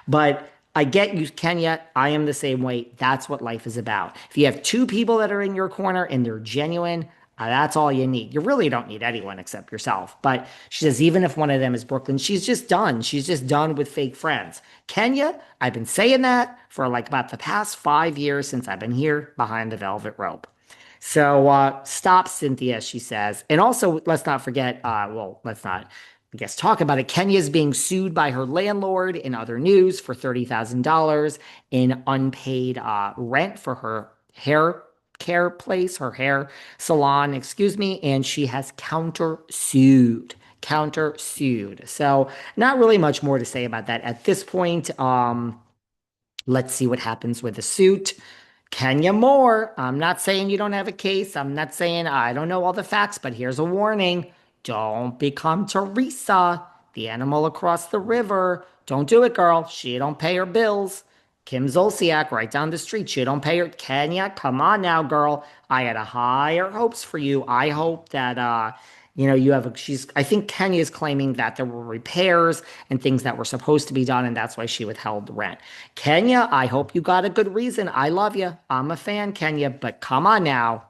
But I get you, Kenya. I am the same way. That's what life is about. If you have two people that are in your corner and they're genuine, that's all you need. You really don't need anyone except yourself. But she says, even if one of them is Brooklyn, she's just done. She's just done with fake friends. Kenya, I've been saying that for like about the past 5 years since I've been here behind the velvet rope. So stop, Cynthia, she says. And also, let's not forget, let's not, I guess, talk about it. Kenya's being sued by her landlord in other news for $30,000 in unpaid rent for her hair care place, her hair salon, excuse me, and she has countersued. Countersued. So, not really much more to say about that at this point. Let's see what happens with the suit. Kenya Moore, I'm not saying you don't have a case. I'm not saying I don't know all the facts, but here's a warning. Don't become Teresa, the animal across the river. Don't do it, girl. She don't pay her bills. Kim Zolciak, right down the street. She don't pay her. Kenya, come on now, girl. I had a higher hopes for you. I hope that you have I think Kenya is claiming that there were repairs and things that were supposed to be done, and that's why she withheld the rent. Kenya, I hope you got a good reason. I love you. I'm a fan, Kenya, but come on now.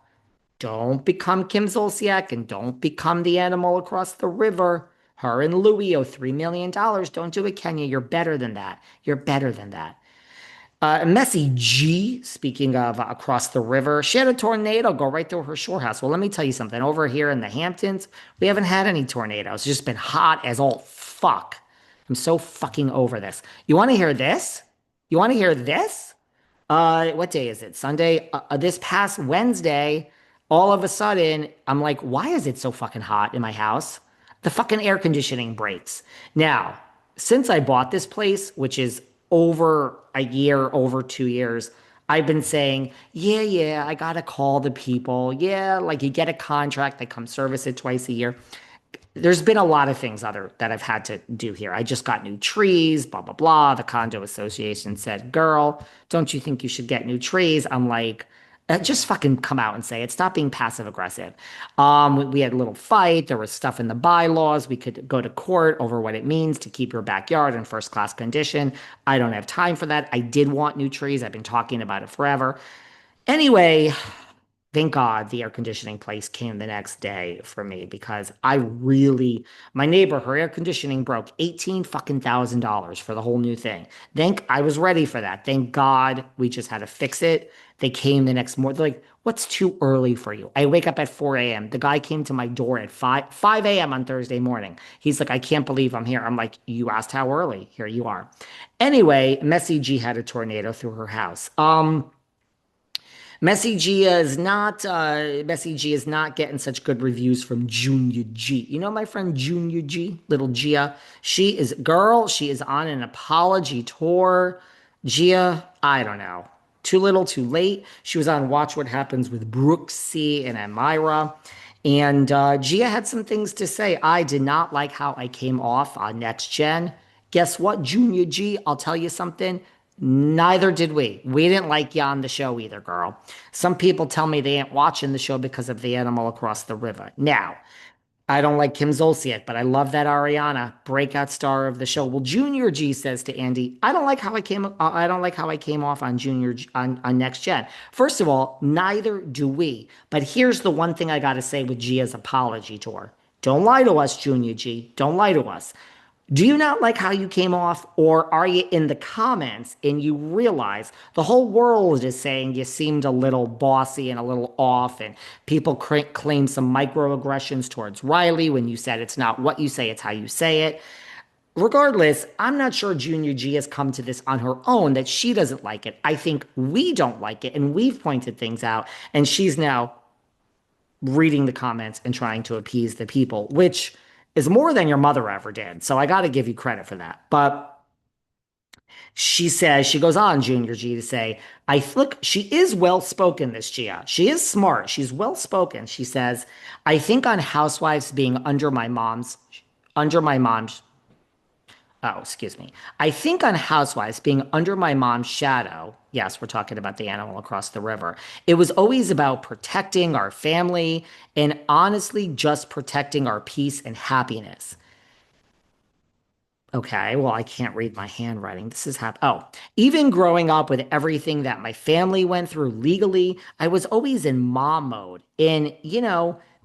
Don't become Kim Zolciak and don't become the animal across the river. Her and Louis owe $3 million. Don't do it, Kenya. You're better than that. You're better than that. Messy G, speaking of across the river, she had a tornado go right through her shore house. Well, let me tell you something. Over here in the Hamptons, we haven't had any tornadoes. It's just been hot as all fuck. I'm so fucking over this. You want to hear this? You want to hear this? What day is it? Sunday? This past Wednesday, all of a sudden, I'm like, why is it so fucking hot in my house? The fucking air conditioning breaks. Now, since I bought this place, which is over a year, over 2 years, I've been saying, yeah, I gotta call the people. Yeah, like you get a contract, they come service it twice a year. There's been a lot of things other that I've had to do here. I just got new trees, blah, blah, blah. The condo association said, girl, don't you think you should get new trees? I'm like, just fucking come out and say it. Stop being passive aggressive. We had a little fight. There was stuff in the bylaws. We could go to court over what it means to keep your backyard in first class condition. I don't have time for that. I did want new trees. I've been talking about it forever. Anyway, thank God the air conditioning place came the next day for me because my neighbor, her air conditioning broke 18 fucking $1,000 for the whole new thing. I was ready for that. Thank God we just had to fix it. They came the next morning. They're like, what's too early for you? I wake up at 4 a.m. The guy came to my door at 5 a.m. on Thursday morning. He's like, I can't believe I'm here. I'm like, you asked how early. Here you are. Anyway, Messy G had a tornado through her house. Messy G is not getting such good reviews from Junior G. You know my friend Junior G, little Gia. She is on an apology tour. Gia, I don't know. Too little, too late. She was on Watch What Happens with Brooksy and Amira. And Gia had some things to say. I did not like how I came off on Next Gen. Guess what, Junior G? I'll tell you something. Neither did we. We didn't like you on the show either, girl. Some people tell me they ain't watching the show because of the animal across the river. Now, I don't like Kim Zolciak, but I love that Ariana, breakout star of the show. Well, Junior G says to Andy, I don't like how I came off on on Next Gen. First of all, neither do we. But here's the one thing I got to say with Gia's apology tour. Don't lie to us, Junior G. Don't lie to us. Do you not like how you came off, or are you in the comments and you realize the whole world is saying you seemed a little bossy and a little off, and people claim some microaggressions towards Riley when you said it's not what you say, it's how you say it? Regardless, I'm not sure Junior G has come to this on her own that she doesn't like it. I think we don't like it, and we've pointed things out, and she's now reading the comments and trying to appease the people, which is more than your mother ever did. So I got to give you credit for that. But she goes on, Junior G, to say, she is well spoken, this Gia. She is smart. She's well spoken. She says, I think on Housewives being under my mom's, oh, excuse me. I think on Housewives being under my mom's shadow, yes, we're talking about the animal across the river, it was always about protecting our family and honestly just protecting our peace and happiness. Okay, well, I can't read my handwriting. This is even growing up with everything that my family went through legally, I was always in mom mode. And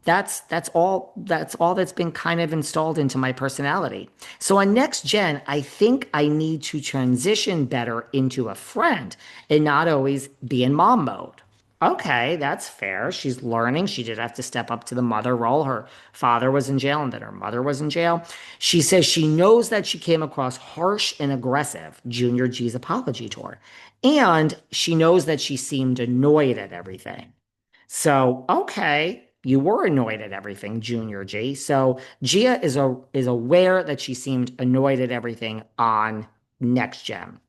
that's all that's been kind of installed into my personality. So on next gen, I think I need to transition better into a friend and not always be in mom mode. Okay, that's fair. She's learning. She did have to step up to the mother role. Her father was in jail and then her mother was in jail. She says she knows that she came across harsh and aggressive, Junior G's apology tour. And she knows that she seemed annoyed at everything. So, okay, you were annoyed at everything, Junior G. So Gia is aware that she seemed annoyed at everything on Next Gen.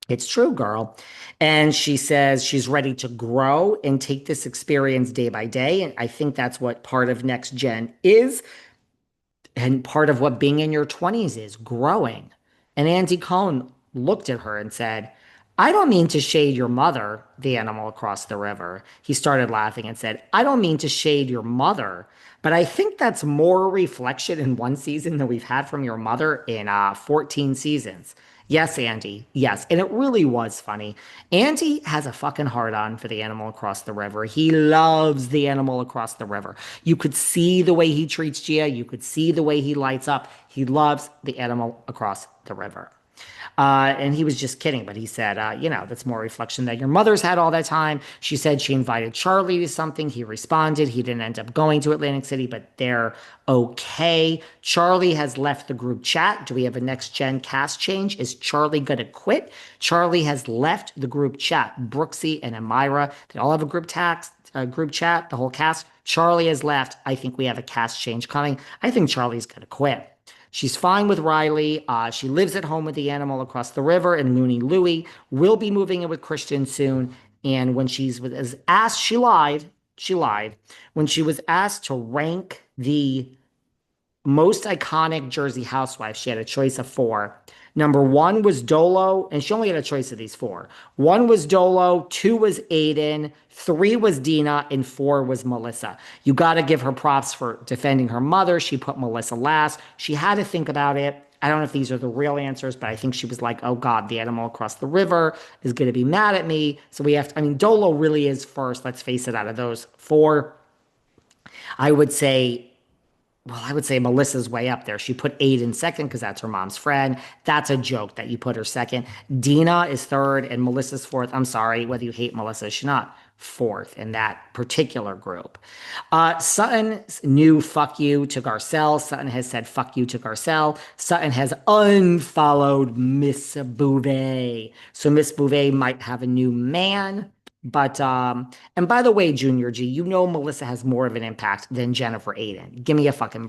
It's true, girl. And she says she's ready to grow and take this experience day by day. And I think that's what part of Next Gen is. And part of what being in your 20s is growing. And Andy Cohen looked at her and said, I don't mean to shade your mother, the animal across the river. He started laughing and said, I don't mean to shade your mother, but I think that's more reflection in one season than we've had from your mother in 14 seasons. Yes, Andy. Yes. And it really was funny. Andy has a fucking hard on for the animal across the river. He loves the animal across the river. You could see the way he treats Gia. You could see the way he lights up. He loves the animal across the river. And he was just kidding, but he said, that's more reflection that your mother's had all that time. She said she invited Charlie to something. He responded. He didn't end up going to Atlantic City, but they're okay. Charlie has left the group chat. Do we have a next gen cast change? Is Charlie going to quit? Charlie has left the group chat. Brooksy and Amira, they all have a group chat, the whole cast. Charlie has left. I think we have a cast change coming. I think Charlie's going to quit. She's fine with Riley. She lives at home with the animal across the river in Looney Louie. Will be moving in with Christian soon. And when was asked, she lied. She lied. When she was asked to rank the most iconic Jersey housewife, she had a choice of four. Number one was Dolo, and she only had a choice of these four. One was Dolo, two was Aydin, three was Dina, and four was Melissa. You got to give her props for defending her mother. She put Melissa last. She had to think about it. I don't know if these are the real answers, but I think she was like, oh God, the animal across the river is going to be mad at me. So we have to, I mean, Dolo really is first. Let's face it, out of those four, I would say I would say Melissa's way up there. She put Aydin second because that's her mom's friend. That's a joke that you put her second. Dina is third and Melissa's fourth. I'm sorry, whether you hate Melissa, she's not fourth in that particular group. Sutton's new fuck you to Garcelle. Sutton has said fuck you to Garcelle. Sutton has unfollowed Miss Bouvet. So Miss Bouvet might have a new man. But and by the way, Junior G, you know Melissa has more of an impact than Jennifer Aydin. Give me a fucking